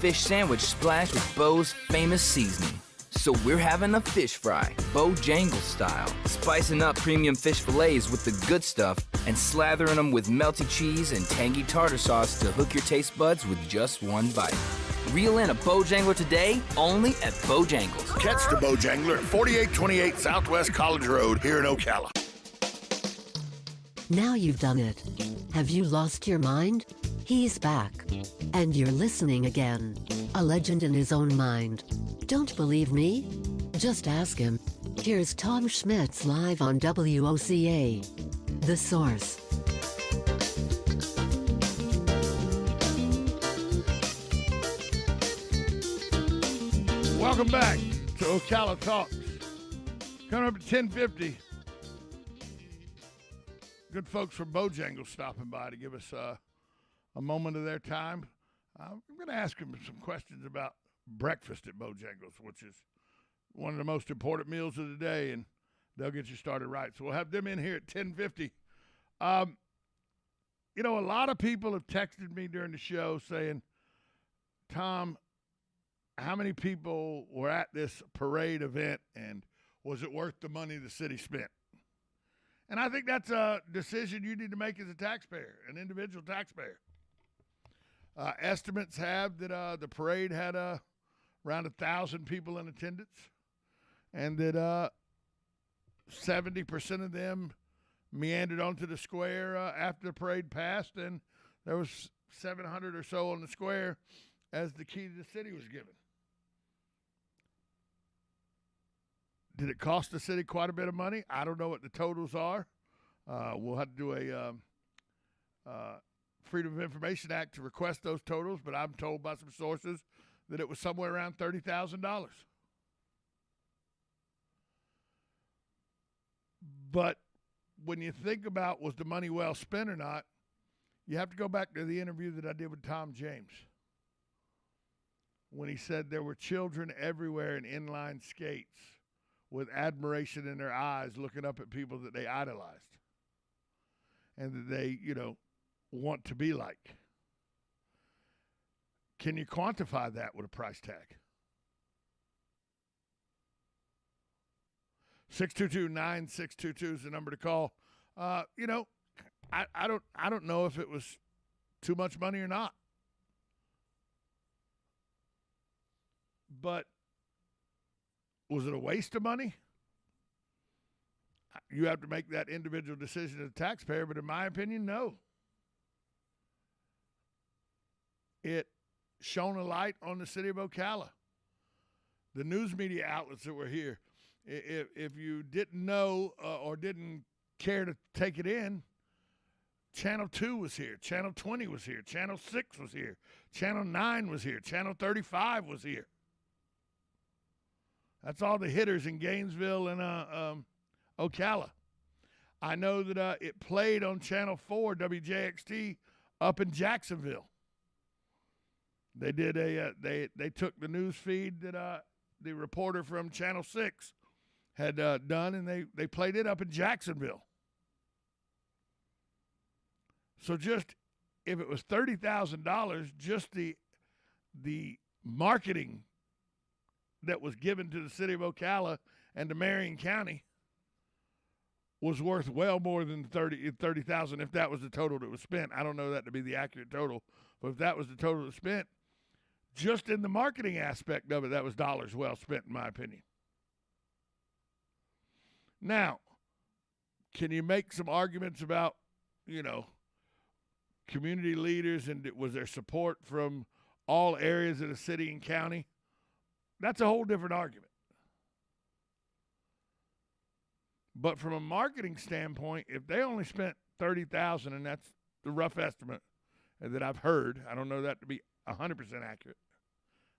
fish sandwich splashed with Bo's famous seasoning. So we're having a fish fry, Bojangles style, spicing up premium fish fillets with the good stuff and slathering them with melty cheese and tangy tartar sauce to hook your taste buds with just one bite. Reel in a Bojangler today, only at Bojangles. Catch the Bojangler at 4828 Southwest College Road here in Ocala. Now you've done it. Have you lost your mind? He's back. And you're listening again. A legend in his own mind. Don't believe me? Just ask him. Here's Tom Schmitz live on WOCA. The Source. Welcome back to Ocala Talks. Coming up at 10:50. Good folks from Bojangles stopping by to give us a moment of their time. I'm going to ask them some questions about breakfast at Bojangles, which is one of the most important meals of the day, and they'll get you started right. So we'll have them in here at 10:50. You know, a lot of people have texted me during the show saying, Tom, how many people were at this parade event, and was it worth the money the city spent? And I think that's a decision you need to make as a taxpayer, an individual taxpayer. Estimates have that the parade had around 1,000 people in attendance, and that 70% of them meandered onto the square after the parade passed, and there was 700 or so on the square as the key to the city was given. Did it cost the city quite a bit of money? I don't know what the totals are. We'll have to do a Freedom of Information Act to request those totals, but I'm told by some sources that it was somewhere around $30,000. But when you think about was the money well spent or not, you have to go back to the interview that I did with Tom James when he said there were children everywhere in inline skates with admiration in their eyes looking up at people that they idolized and that they, want to be like. Can you quantify that with a price tag? 622-9622 is the number to call. I don't know if it was too much money or not. But was it a waste of money? You have to make that individual decision as a taxpayer, but in my opinion, no. It shone a light on the city of Ocala. The news media outlets that were here, if you didn't know or didn't care to take it in, Channel 2 was here, Channel 20 was here, Channel 6 was here, Channel 9 was here, Channel 35 was here. That's all the hitters in Gainesville and Ocala. I know that it played on Channel 4, WJXT, up in Jacksonville. They did they took the news feed that the reporter from Channel 6 had done, and they played it up in Jacksonville. So just if it was $30,000, just the marketing that was given to the city of Ocala and to Marion County was worth well more than $30,000 if that was the total that was spent. I don't know that to be the accurate total, but if that was the total that was spent, just in the marketing aspect of it, that was dollars well spent, in my opinion. Now, can you make some arguments about, community leaders and was there support from all areas of the city and county? That's a whole different argument. But from a marketing standpoint, if they only spent $30,000, and that's the rough estimate that I've heard, I don't know that to be 100% accurate.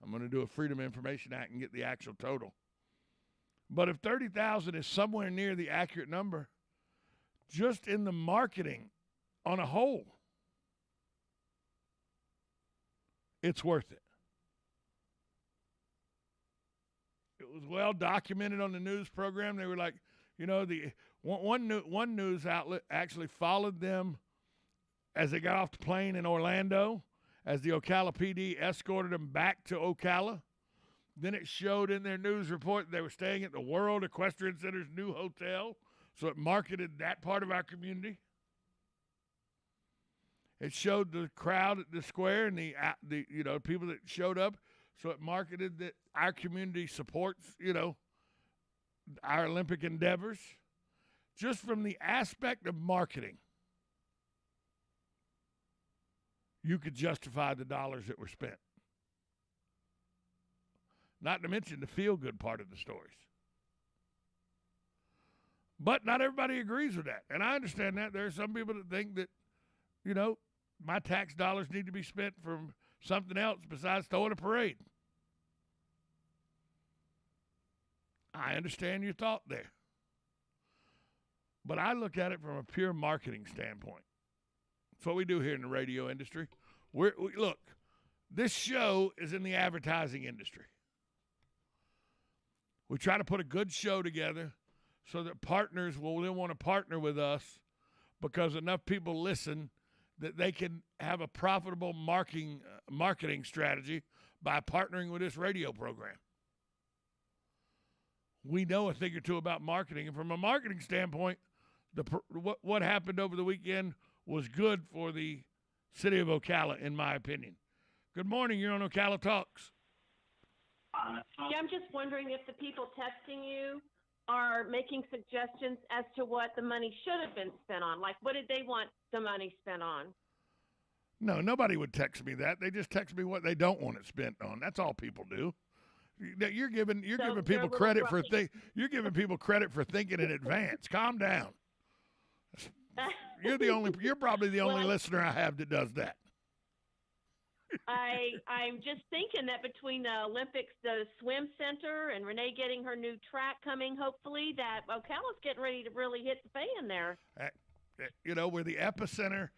I'm going to do a Freedom of Information Act and get the actual total. But if $30,000 is somewhere near the accurate number, just in the marketing on a whole, it's worth it. It was well documented on the news program. They were like, the one news outlet actually followed them as they got off the plane in Orlando as the Ocala PD escorted them back to Ocala. Then it showed in their news report they were staying at the World Equestrian Center's new hotel, so it marketed that part of our community. It showed the crowd at the square and the people that showed up, so it marketed that our community supports, our Olympic endeavors. Just from the aspect of marketing, you could justify the dollars that were spent. Not to mention the feel-good part of the stories. But not everybody agrees with that. And I understand that. There are some people that think that, my tax dollars need to be spent for something else besides throwing a parade. I understand your thought there. But I look at it from a pure marketing standpoint. That's what we do here in the radio industry. Look, this show is in the advertising industry. We try to put a good show together so that partners will then want to partner with us because enough people listen that they can have a profitable marketing strategy by partnering with this radio program. We know a thing or two about marketing, and from a marketing standpoint, what happened over the weekend was good for the city of Ocala, in my opinion. Good morning. You're on Ocala Talks. Yeah, I'm just wondering if the people texting you are making suggestions as to what the money should have been spent on. Like, what did they want the money spent on? No, nobody would text me that. They just text me what they don't want it spent on. That's all people do. You're giving people credit for you're giving people credit for thinking in advance. Calm down. You're probably the only listener I have that does that. I'm just thinking that between the Olympics, the swim center, and Renee getting her new track coming, hopefully, that Ocala's getting ready to really hit the fan there. We're the epicenter.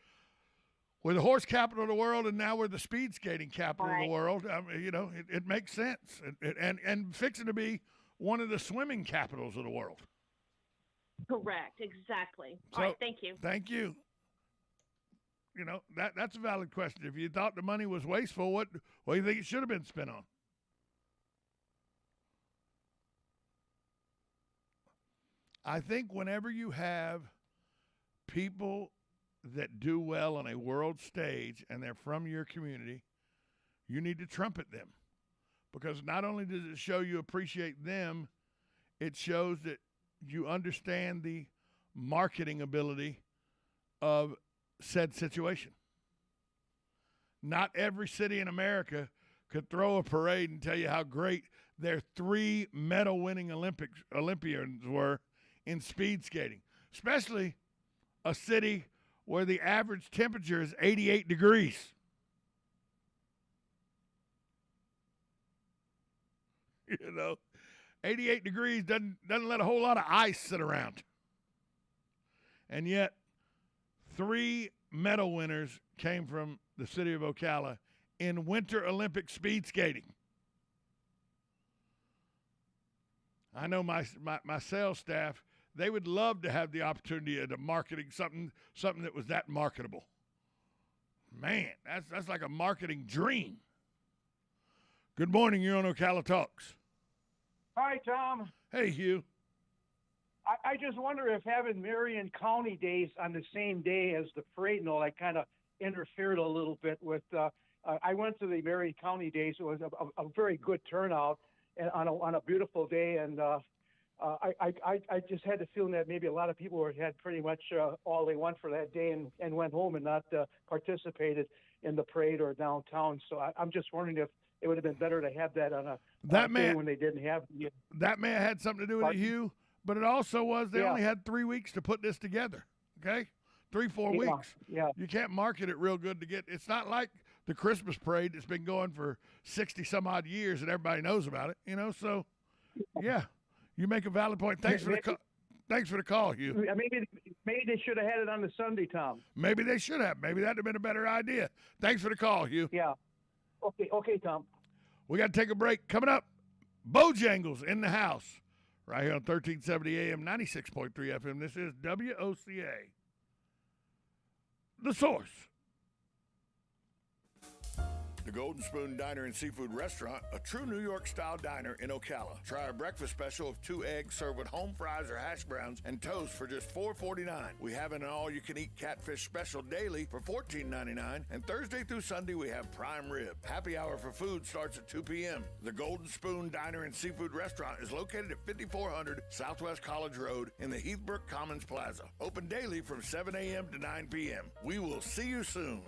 We're the horse capital of the world, and now we're the speed skating capital of the world. It makes sense. And fixing to be one of the swimming capitals of the world. Correct. Exactly. So, all right. Thank you. Thank you. That's a valid question. If you thought the money was wasteful, what do you think it should have been spent on? I think whenever you have people that do well on a world stage and they're from your community, you need to trumpet them. Because not only does it show you appreciate them, it shows that you understand the marketing ability of said situation. Not every city in America could throw a parade and tell you how great their 3 medal-winning Olympians were in speed skating, especially a city where the average temperature is 88 degrees. 88 degrees doesn't let a whole lot of ice sit around. And yet, 3 medal winners came from the city of Ocala in Winter Olympic speed skating. I know my sales staff, they would love to have the opportunity of marketing something that was that marketable. Man, that's like a marketing dream. Good morning. You're on Ocala Talks. Hi, Tom. Hey, Hugh. I just wonder if having Marion County days on the same day as the parade and all that kind of interfered a little bit with. I went to the Marion County days. It was a very good turnout and on a beautiful day, and I just had the feeling that maybe a lot of people had pretty much all they want for that day and went home and not participated in the parade or downtown. So I'm just wondering if it would have been better to have that on a day when they didn't have. That may have had something to do with it, Hugh. But it also was they only had 3 weeks to put this together, okay? 3-4 weeks. Yeah. You can't market it real good to get – it's not like the Christmas parade that's been going for 60-some-odd years and everybody knows about it, So, yeah, you make a valid point. Thanks for the call, Hugh. Maybe they should have had it on the Sunday, Tom. Maybe they should have. Maybe that would have been a better idea. Thanks for the call, Hugh. Yeah. Okay, Tom. We got to take a break. Coming up, Bojangles in the house. Right here on 1370 AM, 96.3 FM. This is WOCA, The Source. The Golden Spoon Diner and Seafood Restaurant, a true New York-style diner in Ocala. Try our breakfast special of 2 eggs served with home fries or hash browns and toast for just $4.49. We have an all-you-can-eat catfish special daily for $14.99, and Thursday through Sunday we have prime rib. Happy hour for food starts at 2 p.m. The Golden Spoon Diner and Seafood Restaurant is located at 5400 Southwest College Road in the Heathbrook Commons Plaza. Open daily from 7 a.m. to 9 p.m. We will see you soon.